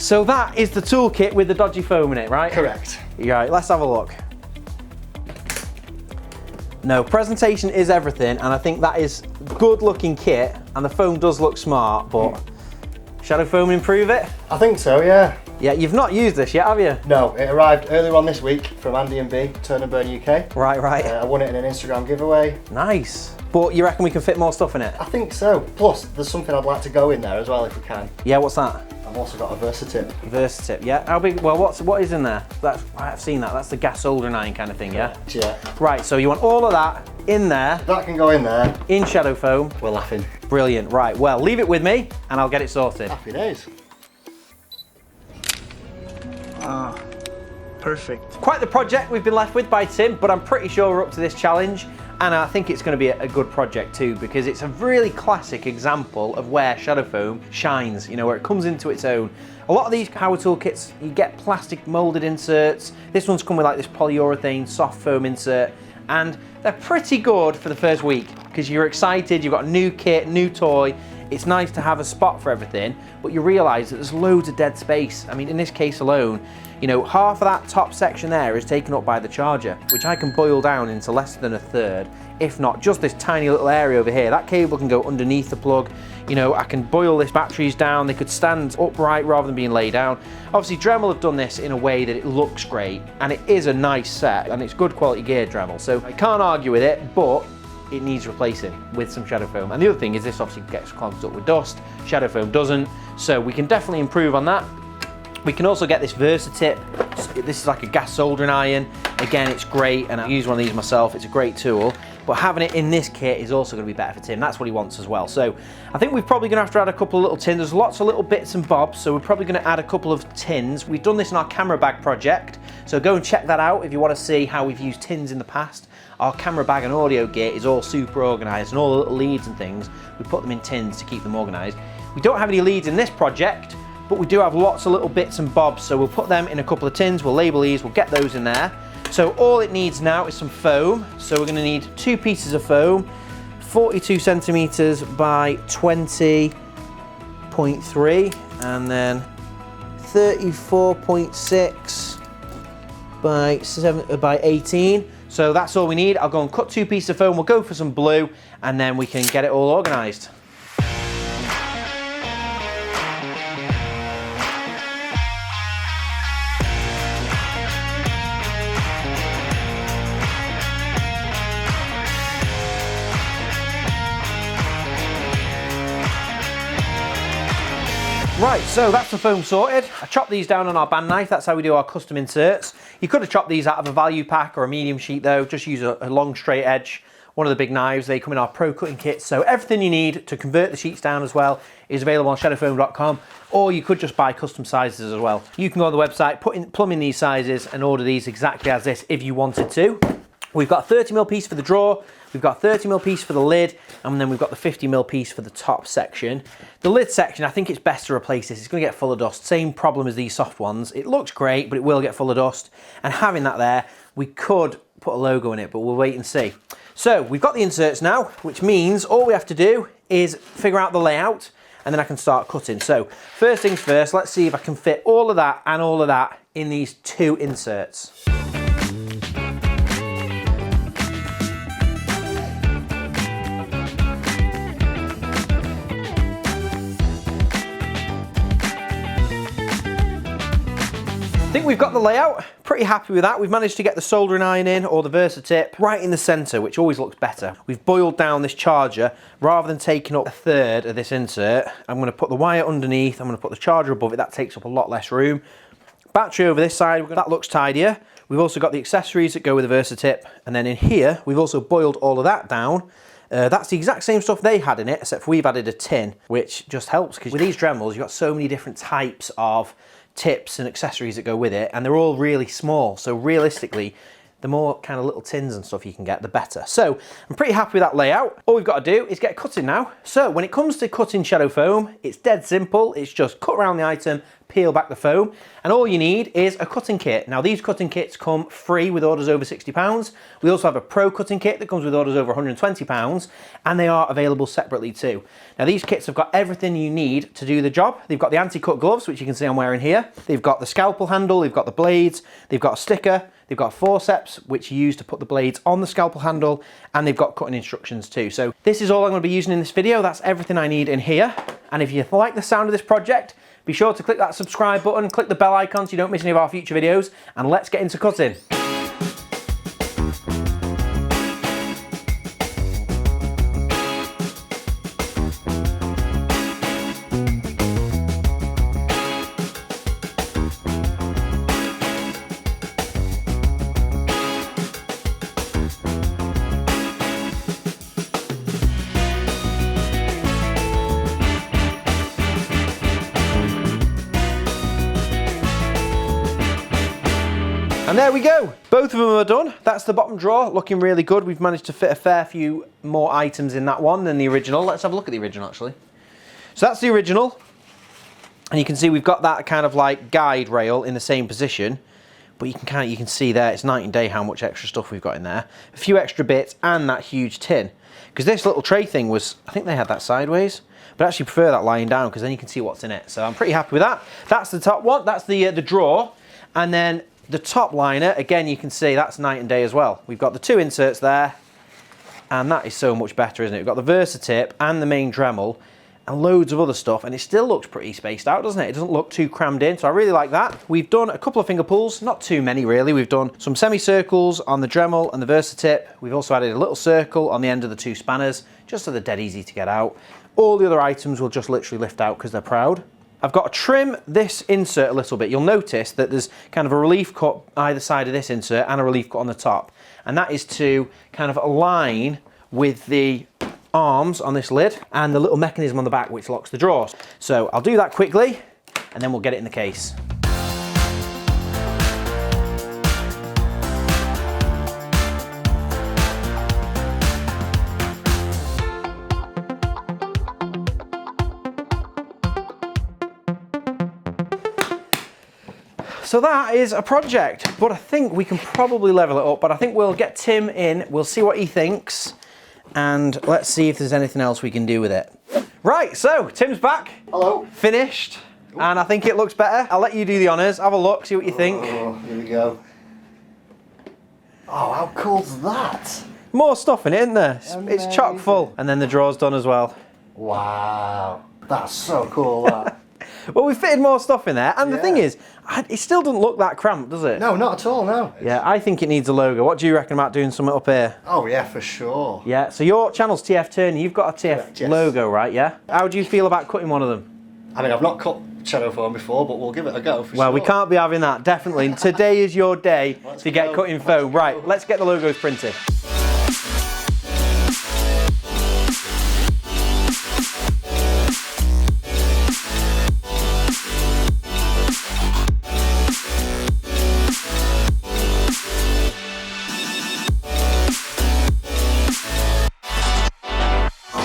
So that is the toolkit with the dodgy foam in it, right? Correct. Right, let's have a look. No, presentation is everything, and I think that is good looking kit, and the foam does look smart, but shadow foam improve it? I think so, yeah. Yeah, you've not used this yet, have you? No, it arrived earlier on this week from Andy and B, Turn and Burn UK. Right, right. I won it in an Instagram giveaway. Nice. But you reckon we can fit more stuff in it? I think so. Plus, there's something I'd like to go in there as well if we can. Yeah, what's that? I've also got a Versatip. Versatip, yeah. How big? Well, what is in there? I've seen that. That's the gas soldering iron kind of thing, yeah? Yeah. Right, so you want all of that in there. That can go in there. In shadow foam. We're laughing. Brilliant. Right, well, leave it with me and I'll get it sorted. Happy days. Ah, perfect. Quite the project we've been left with by Tim, but I'm pretty sure we're up to this challenge. And I think it's going to be a good project too, because it's a really classic example of where shadow foam shines, you know, where it comes into its own. A lot of these power tool kits, you get plastic molded inserts. This one's come with like this polyurethane soft foam insert, and they're pretty good for the first week because you're excited, you've got a new kit, new toy. It's nice to have a spot for everything, but you realise that there's loads of dead space. I mean, in this case alone, you know, half of that top section there is taken up by the charger, which I can boil down into less than a third, if not just this tiny little area over here. That cable can go underneath the plug. You know, I can boil these batteries down. They could stand upright rather than being laid down. Obviously, Dremel have done this in a way that it looks great, and it is a nice set, and it's good quality gear, Dremel. So I can't argue with it, but it needs replacing with some shadow foam. And the other thing is this obviously gets clogged up with dust. Shadow foam doesn't, so we can definitely improve on that. We can also get this Versatip. This is like a gas soldering iron. Again, it's great, and I use one of these myself. It's a great tool, but having it in this kit is also going to be better for Tim. That's what he wants as well. So I think we're probably going to have to add a couple of little tins. There's lots of little bits and bobs, so we're probably going to add a couple of tins. We've done this in our camera bag project, so go and check that out if you want to see how we've used tins in the past. Our camera bag and audio gear is all super organised, and all the little leads and things, we put them in tins to keep them organised. We don't have any leads in this project, but we do have lots of little bits and bobs, so we'll put them in a couple of tins, we'll label these, we'll get those in there. So all it needs now is some foam. So we're going to need 2 pieces of foam, 42 centimetres by 20.3, and then 34.6 by 18. So that's all we need. I'll go and cut 2 pieces of foam, we'll go for some blue, and then we can get it all organised. Right, so that's the foam sorted. I chopped these down on our band knife. That's how we do our custom inserts. You could have chopped these out of a value pack or a medium sheet though. Just use a long straight edge, one of the big knives. They come in our pro cutting kit. So everything you need to convert the sheets down as well is available on shadowfoam.com, or you could just buy custom sizes as well. You can go on the website, plumb in these sizes and order these exactly as this if you wanted to. We've got a 30mm piece for the drawer, we've got a 30mm piece for the lid, and then we've got the 50mm piece for the top section. The lid section, I think it's best to replace this. It's going to get full of dust. Same problem as these soft ones. It looks great, but it will get full of dust. And having that there, we could put a logo in it, but we'll wait and see. So we've got the inserts now, which means all we have to do is figure out the layout, and then I can start cutting. So first things first, let's see if I can fit all of that and all of that in these 2 inserts. I think we've got the layout, pretty happy with that. We've managed to get the soldering iron in, or the Versatip, right in the centre, which always looks better. We've boiled down this charger. Rather than taking up a third of this insert, I'm going to put the wire underneath, I'm going to put the charger above it. That takes up a lot less room. Battery over this side, that looks tidier. We've also got the accessories that go with the Versatip, and then in here, we've also boiled all of that down. That's the exact same stuff they had in it, except for we've added a tin, which just helps, because with these Dremels, you've got so many different types of tips and accessories that go with it, and they're all really small, so realistically the more kind of little tins and stuff you can get, the better. So I'm pretty happy with that layout. All we've got to do is get cutting now. So when it comes to cutting shadow foam, it's dead simple. It's just cut around the item, peel back the foam, and all you need is a cutting kit. Now these cutting kits come free with orders over £60. We also have a pro cutting kit that comes with orders over £120, and they are available separately too. Now these kits have got everything you need to do the job. They've got the anti-cut gloves, which you can see I'm wearing here. They've got the scalpel handle, they've got the blades, they've got a sticker, they've got forceps, which you use to put the blades on the scalpel handle, and they've got cutting instructions too. So this is all I'm going to be using in this video. That's everything I need in here. And if you like the sound of this project, be sure to click that subscribe button, click the bell icon so you don't miss any of our future videos, and let's get into cutting. And there we go, both of them are done. That's the bottom drawer, looking really good. We've managed to fit a fair few more items in that one than the original. Let's have a look at the original actually. So that's the original. And you can see we've got that kind of like guide rail in the same position. But you can see there, it's night and day how much extra stuff we've got in there. A few extra bits and that huge tin. Because this little tray thing was, I think they had that sideways. But I actually prefer that lying down because then you can see what's in it. So I'm pretty happy with that. That's the top one, that's the drawer. And then the top liner, again, you can see that's night and day as well. We've got the two inserts there, and that is so much better, isn't it? We've got the Versatip and the main Dremel, and loads of other stuff, and it still looks pretty spaced out, doesn't it? It doesn't look too crammed in, so I really like that. We've done a couple of finger pulls, not too many really. We've done some semicircles on the Dremel and the Versatip. We've also added a little circle on the end of the two spanners, just so they're dead easy to get out. All the other items will just literally lift out because they're proud. I've got to trim this insert a little bit. You'll notice that there's kind of a relief cut either side of this insert and a relief cut on the top. And that is to kind of align with the arms on this lid and the little mechanism on the back which locks the drawers. So I'll do that quickly and then we'll get it in the case. So that is a project, but I think we can probably level it up, but I think we'll get Tim in, we'll see what he thinks, and let's see if there's anything else we can do with it. Right, so Tim's back. Hello. Finished, and I think it looks better. I'll let you do the honours, have a look, see what you think. Oh, here we go. Oh, how cool's that? More stuff in it, isn't there? It's chock full. And then the drawer's done as well. Wow, that's so cool, that. Well, we fitted more stuff in there, and the thing is, it still doesn't look that cramped, does it? No, not at all, no. Yeah, I think it needs a logo. What do you reckon about doing something up here? Oh yeah, for sure. Yeah, so your channel's TF Turner, you've got a TF logo, right, yeah? How do you feel about cutting one of them? I mean, I've not cut shadow foam before, but we'll give it a go for sure. Well, we can't be having that, definitely. Today is your day to get cutting foam. Right, let's get the logos printed.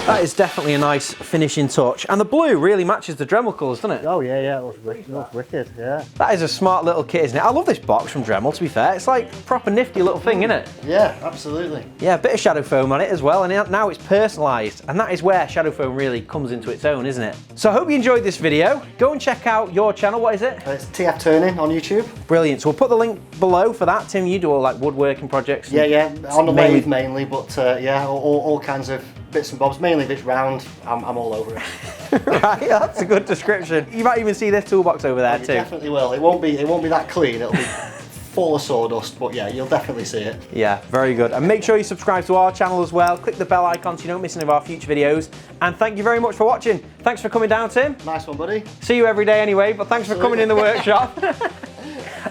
That is definitely a nice finishing touch. And the blue really matches the Dremel colours, doesn't it? Oh yeah, yeah, it looks wicked, yeah. That is a smart little kit, isn't it? I love this box from Dremel, to be fair. It's like a proper nifty little thing, isn't it? Yeah, absolutely. Yeah, a bit of shadow foam on it as well, and now it's personalised. And that is where shadow foam really comes into its own, isn't it? So I hope you enjoyed this video. Go and check out your channel. What is it? It's TF Turning on YouTube. Brilliant. So we'll put the link below for that. Tim, you do all like woodworking projects? Yeah, yeah, on the lathe mainly, but yeah, all kinds of bits and bobs, mainly if it's round, I'm all over it. Right, that's a good description. You might even see this toolbox over there too. Definitely will. It won't be that clean, it'll be full of sawdust, but yeah, you'll definitely see it. Yeah, very good. And make sure you subscribe to our channel as well. Click the bell icon so you don't miss any of our future videos. And thank you very much for watching. Thanks for coming down, Tim. Nice one, buddy. See you every day anyway, but thanks for coming in the workshop.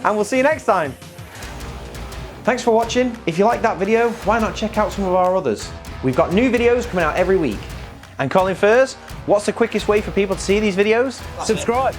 And we'll see you next time. Thanks for watching. If you like that video, why not check out some of our others? We've got new videos coming out every week. And Colin Furs, what's the quickest way for people to see these videos? Subscribe.